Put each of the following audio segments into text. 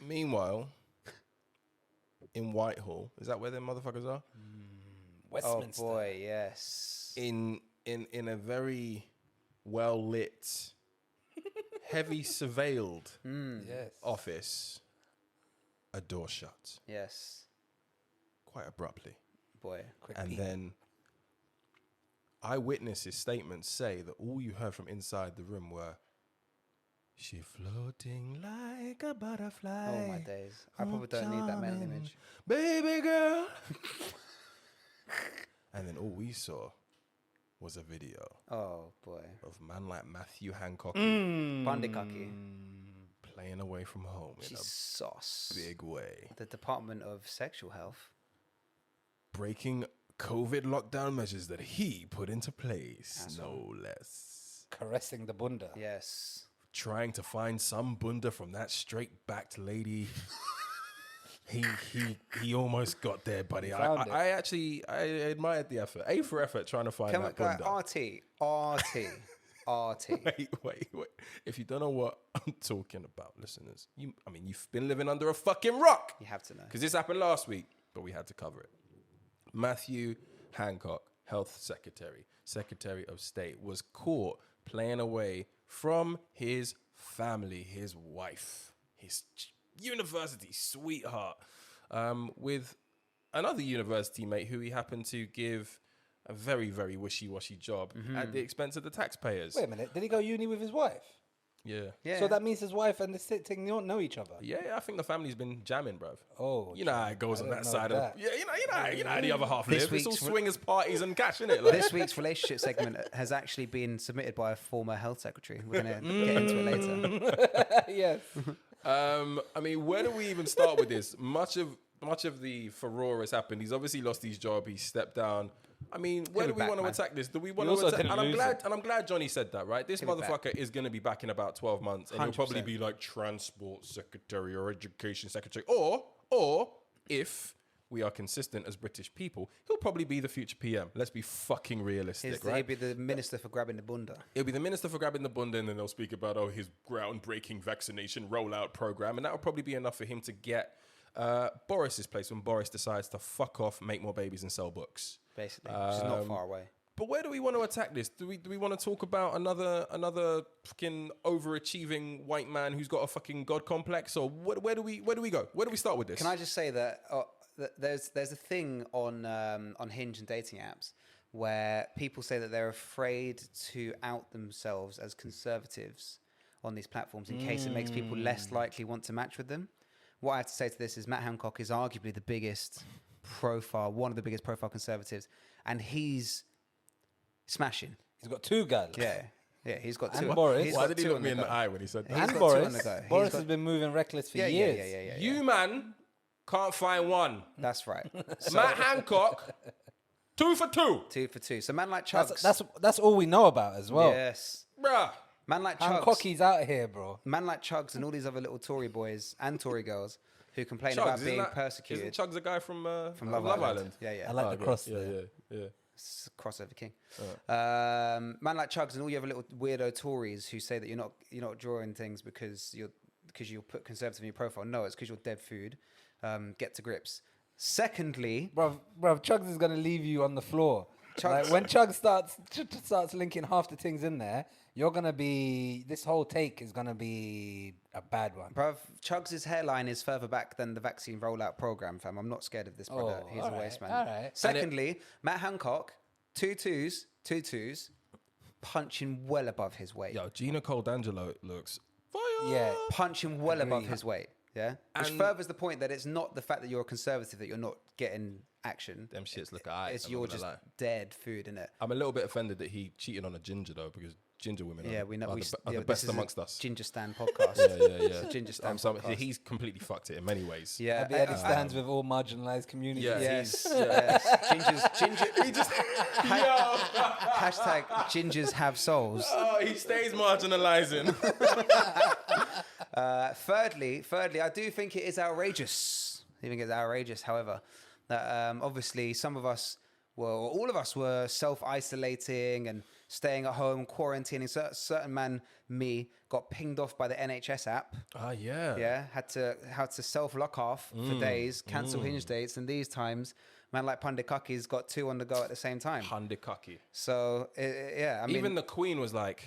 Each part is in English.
Meanwhile, in Whitehall, is that where them motherfuckers are? Westminster. Oh boy, yes. In a very well lit, heavy surveilled Yes. office, a door shut Yes. quite abruptly. Boy. Quick And peek. then eyewitnesses' statements say that all you heard from inside the room were, "She floating like a butterfly. Oh my days. I probably don't need that mental image. Baby girl." And then all we saw was a video Oh boy. of man like Matthew Hancock Bandikaki. playing away from home in She's a sauce. big way, The Department of Sexual Health. breaking COVID lockdown measures that he put into place, Asshole. no less. Caressing the bunda. Yes. Trying to find some bunda from that straight-backed lady. He almost got there, buddy. Found it. I actually admired the effort. A for effort trying to find Can we that go bunda. RT. Wait. If you don't know what I'm talking about, listeners, you've been living under a fucking rock. You have to know. Because this happened last week, but we had to cover it. Matthew Hancock, Health Secretary, Secretary of State, was caught playing away from his family, his wife, his university sweetheart, with another university mate who he happened to give a very, very wishy-washy job at the expense of the taxpayers. Wait a minute. Did he go uni with his wife? Yeah. Yeah. So that means his wife and the thing don't know each other. Yeah, I think the family's been jamming, bruv. Oh, You know how it goes I on didn't that know side that. of... Yeah, you know how the other half This live. It's all week's swingers parties and cash, innit? Like, This week's relationship segment has actually been submitted by a former health secretary. We're going to get into it later. Yes. where do we even start with this? Much of the furore has happened. He's obviously lost his job. He stepped down. Where do we back, want to man. attack this? Do we want He to also attack? didn't lose it. And I'm glad Johnny said that, right? This He'll be motherfucker is going to be back in about 12 months, and he'll 100%. probably be like transport secretary or education secretary, or if we are consistent as British people, he'll probably be the future PM. Let's be fucking realistic, He'll right? be the minister for grabbing the bunda. It'll be the minister for grabbing the bunda, and then they'll speak about his groundbreaking vaccination rollout program, and that will probably be enough for him to get Boris's place when Boris decides to fuck off, make more babies, and sell books. Basically, which is not far away. But where do we want to attack this? Do we want to talk about another fucking overachieving white man who's got a fucking god complex, or where do we go? Where do we start with this? Can I just say that there's a thing on Hinge and dating apps where people say that they're afraid to out themselves as conservatives on these platforms in case it makes people less likely want to match with them. What I have to say to this is Matt Hancock is arguably the biggest profile, one of the biggest profile conservatives, and he's smashing. He's got two girls. Yeah, he's got two. And Boris. He's Why got did he two look on me the in the go. eye when he said that? He's And got two on Boris. the go. He's Boris got- has been moving reckless for Yeah, years. yeah. You man can't find one. That's right. Matt Hancock, 2 for 2, 2 for 2. So man like Chugs. That's all we know about as well. Yes. bruh. Man like Chugs. Hancocky's out here, bro. Man like Chugs and all these other little Tory boys and Tory girls who complain about Chugs, being isn't persecuted. Chugs a guy from Love Island? Yeah. I like Oh, the good. cross Yeah, there. yeah. It's crossover king. Man like Chugs and all you other little weirdo Tories who say that you're not drawing things because you'll put conservative in your profile. No, it's because you're dead food. Get to grips. Secondly, Bruv, Chugs is going to leave you on the floor. Chugs- Like, when Chugs starts linking half the things in there, you're going to be... This whole take is going to be a bad one. bruv, Chugs' hairline is further back than the vaccine rollout program, fam. I'm not scared of this brother. Oh, He's a alright, waste man. alright. Secondly, Matt Hancock, 2 twos, punching well above his weight. Yo, Gina Coldangelo looks fire. Yeah. Punching well above Agreed. his weight. Yeah, which And- furthers the point that it's not the fact that you're a conservative that you're not getting action. Them shits look alright. It's I'm you're not just gonna lie. dead food, innit? I'm a little bit offended that he cheated on a ginger though, because ginger women Yeah, are, we know. are We, the, are yeah, the this best is a amongst us. Ginger Stan podcast. Yeah. It's a Ginger Stan So podcast. he's completely fucked it in many ways. Yeah, Happy Eddie stands with all marginalised communities. Yeah. Yes, He's- yes. Ginger. He just Hashtag gingers have souls. he stays marginalizing. Thirdly, I do think it is outrageous. I think it's outrageous, however, that obviously some of us were, or all of us were self-isolating and staying at home, quarantining. Certain man, me, got pinged off by the NHS app. Ah, yeah. Yeah, had to self lock off for days, cancel hinge dates, and these times, man like Pandikaki's got 2 on the go at the same time. Pandikaki. So yeah, I mean, Even the Queen was like,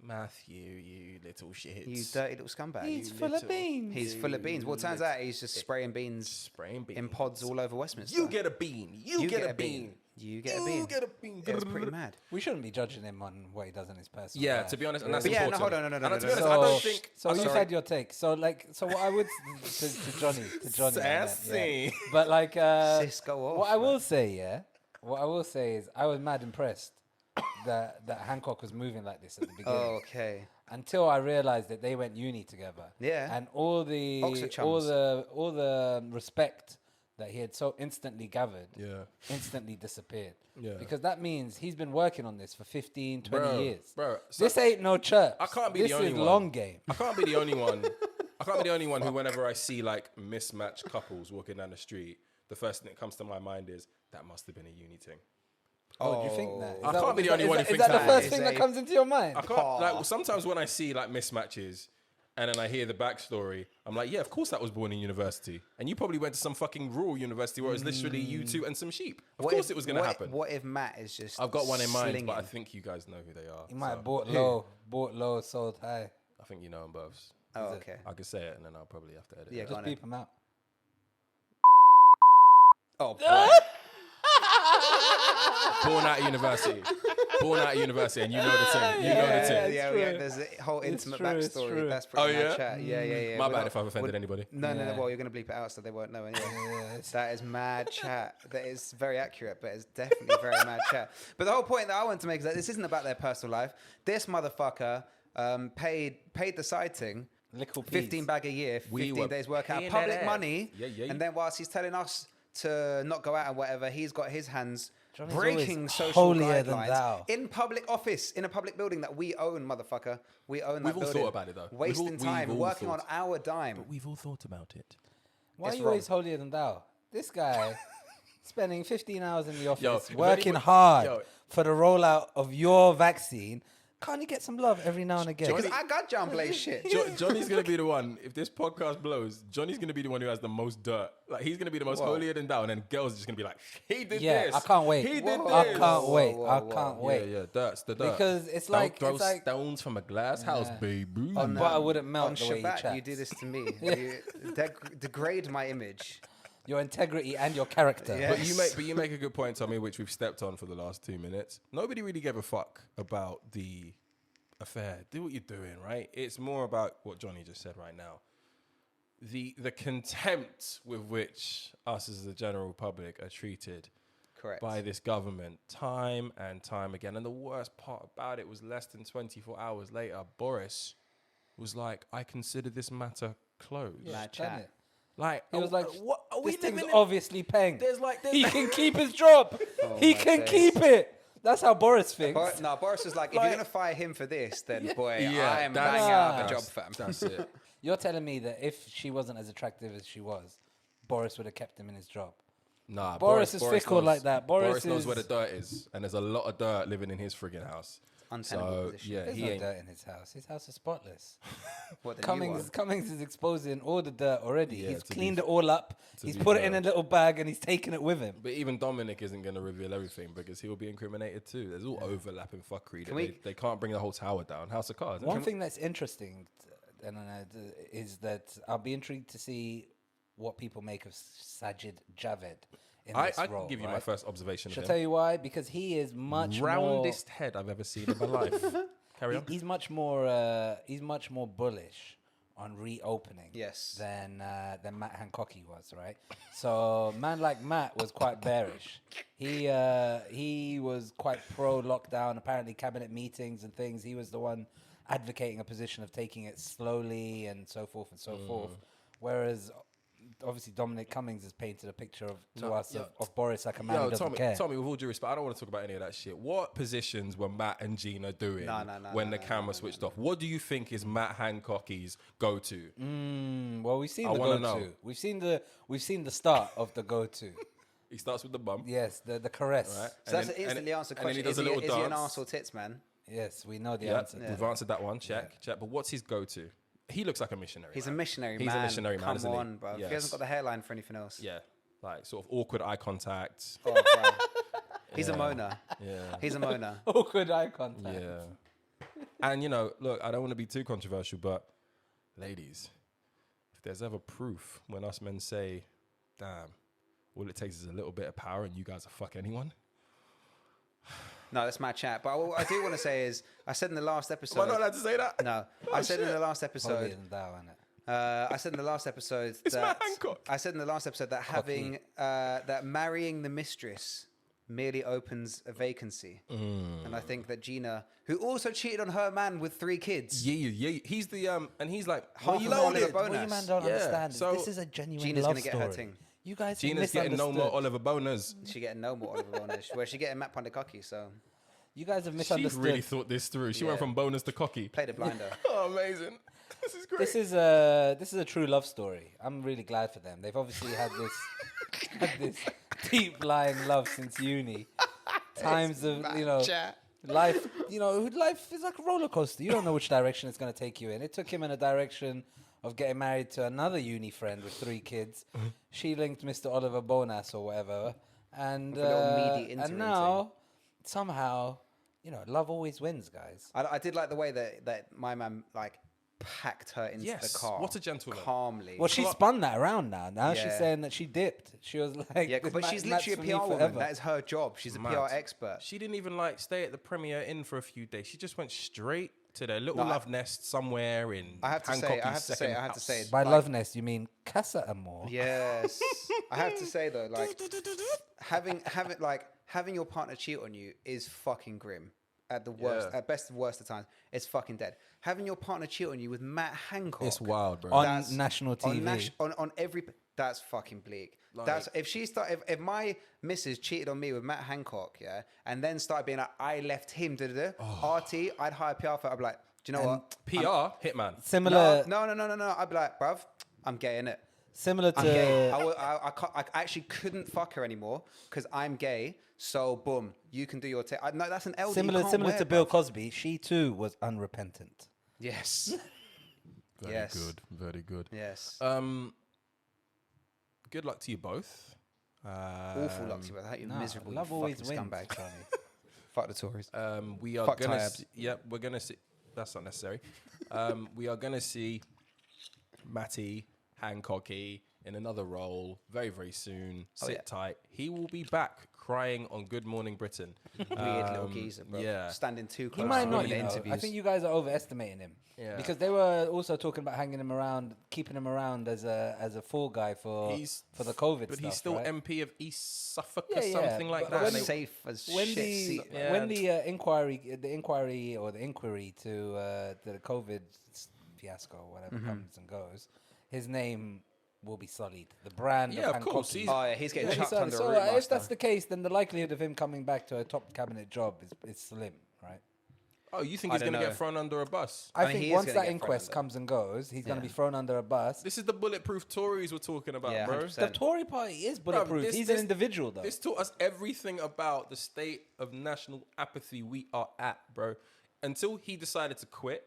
Matthew, you little shit. you dirty little scumbag. He's full of beans. He's full of beans. Well, it turns out he's just spraying beans in pods all over Westminster. You get a bean. You get a bean. You get a bean. You get a bean. It's pretty mad. We shouldn't be judging him on what he does in his personal Yeah, life. to be honest, and that's But yeah, no, important. hold on, no, And to be no, honest, no. I don't think. So I'm you've sorry. had your take. So what I would to Johnny, on that, Sassy. yeah. But like, Sis, go off, what I man. will say, what I will say is I was mad impressed that Hancock was moving like this at the beginning. Oh, okay. Until I realized that they went uni together. Yeah. And all the Oxford chums. all the respect that he had so instantly gathered instantly disappeared. Yeah. Because that means he's been working on this for 15, 20 years. Bro, This ain't no church. I can't be this the only is one. long game. I can't be the only one. I can't be the only one who, whenever I see like mismatched couples walking down the street, the first thing that comes to my mind is that must have been a uni thing. Oh, do you think that? I can't be the only one who Is thinks that the that. first Is thing that a comes into your mind? I can't like sometimes when I see like mismatches and then I hear the backstory, I'm like, yeah, of course that was born in university, and you probably went to some fucking rural university where it was literally you two and some sheep. Of course it was gonna happen. What if Matt is just? I've got one in mind, slinging? but I think you guys know who they are. He might have so bought low, sold high. I think you know them both. Oh, okay. I could say it, and then I'll probably have to edit. Yeah, it. go Just on. beep him out. Oh, boy. Born out of university. Born out of university, and you know the thing. You know the thing. yeah, true. there's a whole intimate true, it's backstory. true. That's pretty Oh, mad yeah? chat. Yeah. My We're bad not- if I've offended anybody. No. Yeah. Well, you're gonna bleep it out so they won't know anyway. Yeah, That is mad chat. That is very accurate, but it's definitely very mad chat. But the whole point that I want to make is that this isn't about their personal life. This motherfucker paid the side thing. Little 15 bag a year, We 15 were days work out, paying public that money. Yeah. And then whilst he's telling us to not go out and whatever, he's got his hands Johnny's breaking always social holier than guidelines thou. in public office, in a public building that we own, motherfucker. We own that We've all building. thought about it, though. Wasting We've time, all working on thought. our dime. We've all thought about it. Why are It's you wrong. always holier than thou? This guy spending 15 hours in the office, Yo, if working anyone- hard yo. for the rollout of your vaccine. Can't you get some love every now and again? Because I got John Blaze shit. Johnny's gonna be the one. If this podcast blows, Johnny's gonna be the one who has the most dirt. Like he's gonna be the most Whoa. holier than thou, and then girls are just gonna be like, "He did Yeah, this. I can't wait. He did Whoa. this. I can't wait. whoa, I whoa. can't wait. Yeah, dirt's the dirt. Because it's Don't like- throw it's like- stones from a glass house, baby. On, But I wouldn't melt on the way you Shabbat, chat. you do this to me. You degrade my image. Your integrity and your character. Yeah. But you make a good point, Tommy, which we've stepped on for the last 2 minutes. Nobody really gave a fuck about the affair. Do what you're doing, right? It's more about what Johnny just said right now. The contempt with which us as the general public are treated Correct. by this government time and time again. And the worst part about it was less than 24 hours later, Boris was like, I consider this matter closed. Mad Done chat. it. Like, He was like, what are we this thing's living in? obviously paying. There's He can keep his job. He my can days. keep it. That's how Boris thinks. No, Boris was like, if Like- you're going to fire him for this, then boy, Yeah, I am that's- banging out a that's- job, fam. That's it. You're telling me that if she wasn't as attractive as she was, Boris would have kept him in his job. Nah, Boris is fickle knows- like that. Boris knows is- where the dirt is, and there's a lot of dirt living in his friggin' house. Untenable So position. yeah, There's he no ain't. dirt in his house. His house is spotless. What, the new one? Cummings is exposing all the dirt already. Yeah, He's to be cleaned it all up. He's be put it fair. in a little bag and he's taken it with him. But even Dominic isn't going to reveal everything because he'll be incriminated too. There's all overlapping fuckery. That we- they can't bring the whole tower down. House of Cards. One thing that's interesting is that I'll be intrigued to see what people make of Sajid Javed in I this can role. give you my right? first observation Shall I of tell him. you why? Because he is much Roundest head I've ever seen in my life. Carry on. He's much more bullish on reopening. Yes. Than Matt Hancock was, right? So man like Matt was quite bearish. He was quite pro lockdown. Apparently, cabinet meetings and things. He was the one advocating a position of taking it slowly and so forth and so forth. Whereas obviously Dominic Cummings has painted a picture of Boris like a man who doesn't care. Tommy, with all due respect, I don't want to talk about any of that shit. What positions were Matt and Gina doing when the camera switched off? What do you think is Matt Hancock's go-to? Well, we've seen I the wanna go-to. know. We've seen the start of the go-to. He starts with the bum. Yes, the caress. Right. So that's an instantly answered and then question. he does a little is he an dance. arse or tits man? Yes, we know the Yeah, answer. we've answered that one. Check. But what's his go-to? He looks like a missionary. He's man. a missionary He's man. a missionary man, Come isn't he? on, bro. Yes. He hasn't got the hairline for anything else. Yeah, like sort of awkward eye contact. Oh, bro. He's a moaner. Yeah, He's a moaner. Awkward eye contact. yeah. And look, I don't want to be too controversial, but ladies, if there's ever proof when us men say, "Damn, all it takes is a little bit of power, and you guys will fuck anyone." No, that's my chat. But what I do want to say is, I said in the last episode. Am I not allowed to say that? No, Oh, I said in shit. the last Holier episode. than thou, innit? I said in the last episode It's that Matt Hancock. I said in the last episode that having that marrying the mistress merely opens a vacancy, and I think that Gina, who also cheated on her man with 3 kids, Yeah. He's the and he's like Half we of Oliver loaded. Bonus. What you man don't Yeah, understand so is this is a genuine Gina's love gonna get story. her thing. You guys Gina's getting no more misunderstood. Oliver Boners. she getting no more Oliver Bonus. Where she getting Matt Pandakaki, so You guys have She misunderstood. really thought this through. She went Yeah. from bonus to cocky. played a blinder. Oh, amazing! This is great. This is a true love story. I'm really glad for them. They've obviously had this deep lying love since uni. Times of life. Life is like a roller coaster. You don't know which direction it's going to take you in. It took him in a direction of getting married to another uni friend with 3 kids. She linked Mr. Oliver Bonas or whatever, and With a little meaty and interim now somehow love always wins, guys. I did like the way that my man packed her into Yes, the car. what a gentleman. Calmly. Well, she spun that around now. Now she's Yeah. saying that she dipped. She was like, yeah, "This but Matt- she's Matt's literally for a me PR woman. forever." That is her job. She's a Mad. PR expert. She didn't even stay at the Premier Inn for a few days. She just went straight to their little No, love nest somewhere in I have to say, Hancock's I have to say, second I have to house. say, By like- love nest, you mean Casa Amor? Yes. I have to say though, having your partner cheat on you is fucking grim. At the worst, Yeah. at best of worst of times, it's fucking dead. Having your partner cheat on you with Matt Hancock, It's wild, bro. On That's- national TV. on every, that's fucking bleak. That's if my missus cheated on me with Matt Hancock, yeah, and then started being like, I left him, RT, I'd hire PR for it. I'd be like, do you know what? PR hitman. Similar, No. I'd be like, bruv, I'm gay in it. similar I'm gay. to I actually couldn't fuck her anymore because I'm gay. So boom, you can do your no, that's an L. similar to Bill Cosby. She too was unrepentant. Yes. Very Yes. good. Very good. Yes. Good luck to you both. Awful luck to you with that. You Nah, miserable love fucking always wins, scumbag. Tony. Fuck the Tories. We are Fuck gonna. Tyabs. We're gonna see. That's not necessary. We are gonna see Matty Hancocky in another role very, very soon. Sit yeah. tight. He will be back crying on Good Morning Britain. Weird little geezer, bro. Yeah. Standing too close. He might to not, women you in know. interviews. I think you guys are overestimating him. Yeah. Because they were also talking about hanging him around, keeping him around as a fall guy for the COVID But stuff. he's still right? MP of East Suffolk Yeah, or yeah, something like but that. when And he- they- safe as when shit. the inquiry to the COVID fiasco or whatever comes and goes, his name will be sullied. The brand Yeah, of of course, Hancock. Oh yeah, he's getting chucked under So a root if that's master. the case, then the likelihood of him coming back to a top cabinet job is slim, right? Oh, you think I he's going don't to know. get thrown under a bus? I mean, he think is once gonna that get thrown inquest under. comes and goes, he's going to Yeah. be thrown under a bus. This is the bulletproof Tories we're talking about, Yeah, bro. 100%. The Tory party is bulletproof. this- He's this- an individual, though. This taught us everything about the state of national apathy we are at, bro. Until he decided to quit,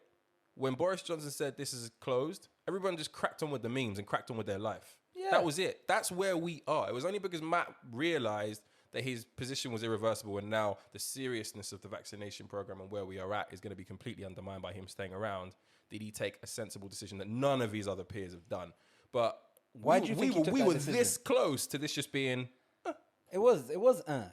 when Boris Johnson said this is closed, everyone just cracked on with the memes and cracked on with their life. Yeah. That was it. That's where we are. It was only because Matt realized that his position was irreversible and now the seriousness of the vaccination program and where we are at is going to be completely undermined by him staying around. Did he take a sensible decision that none of his other peers have done? But Why do you think he took we that were decision? this close to this just being... It was.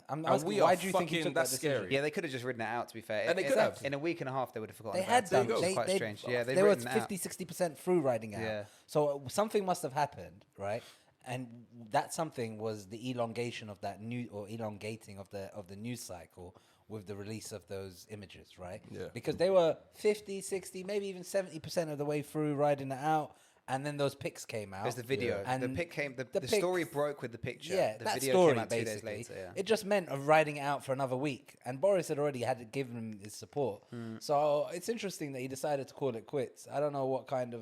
I'm asking, we why are do you think he fucking- took that that's decision? scary. Yeah, they could have just written it out. To be fair, And they could have. in a week and a half. They would have forgotten. They about had it. done. There you go. Which is quite strange. Yeah, they were written it out. 50-60% through writing it out. Yeah. So something must have happened, right? And that something was the elongation of that elongating of the news cycle with the release of those images, right? Yeah. Because they were 50, 60, maybe even 70% of the way through writing it out. And then those pics came out. There's the video. Yeah. The And pic came. The pic- story broke with the picture. Yeah, the that video story came out 2 days basically. later. Yeah. It just meant of writing it out for another week, and Boris had already had to give him his support. So it's interesting that he decided to call it quits. I don't know what kind of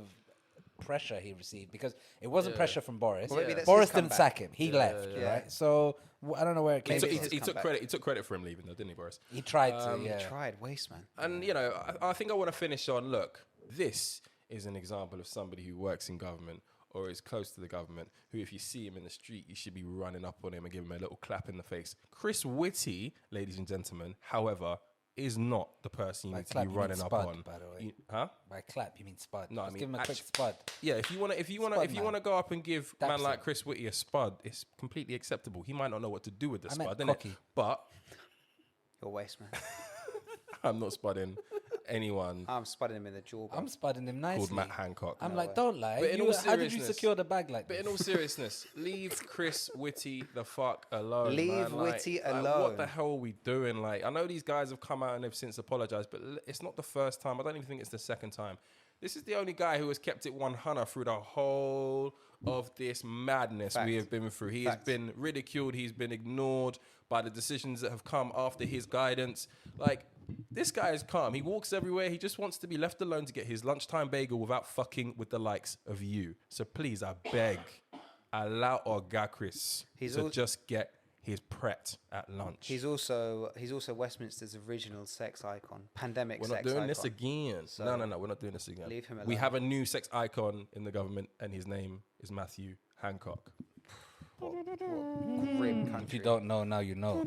pressure he received, because it wasn't Yeah. pressure from Boris. Well, maybe that's Boris his didn't comeback. sack him. He left, yeah. right? So I don't know where it came He, from. took, his he took comeback. credit. He took credit for him leaving, though, didn't he, Boris? He tried to, He yeah. tried, waste man. And you know, I think I want to finish on. Look, this is an example of somebody who works in government or is close to the government, who, if you see him in the street, you should be running up on him and giving him a little clap in the face. Chris Whitty, ladies and gentlemen, however, is not the person you By need to clap, be you mean running up spud, on. by the way. Huh? By clap, you mean spud. No, I Just mean give him a quick actu- spud. Yeah, if you want Spud to man. go up and give a man Daps like him. Chris Whitty a spud, it's completely acceptable. He might not know what to do with the I meant spud, innit? cocky. But You're waste man. I'm not spudding anyone I'm spudding him in the jaw. I'm spudding him nicely. called Matt Hancock. I'm like, don't lie. But in all How did you seriousness- secure the bag like But this? in all seriousness, leave Chris Whitty the fuck alone. Leave man. Like- Whitty like, alone. What the hell are we doing? Like, I know these guys have come out and they've since apologized, but it's not the first time. I don't even think it's the second time. This is the only guy who has kept it 100 through the whole of this madness we Fact. have been through. He Fact. has been ridiculed. He's been ignored by the decisions that have come after his guidance. Like, this guy is calm. He walks everywhere. He just wants to be left alone to get his lunchtime bagel without fucking with the likes of you. So please, I beg, allow Oga Chris He's to al- just get his pret at lunch. He's also Westminster's original sex icon, pandemic We're sex not doing icon. this again. So No, we're not doing this again. leave him We alone. have a new sex icon in the government, and his name is Matthew Hancock. What grim country. If you don't know, now you know.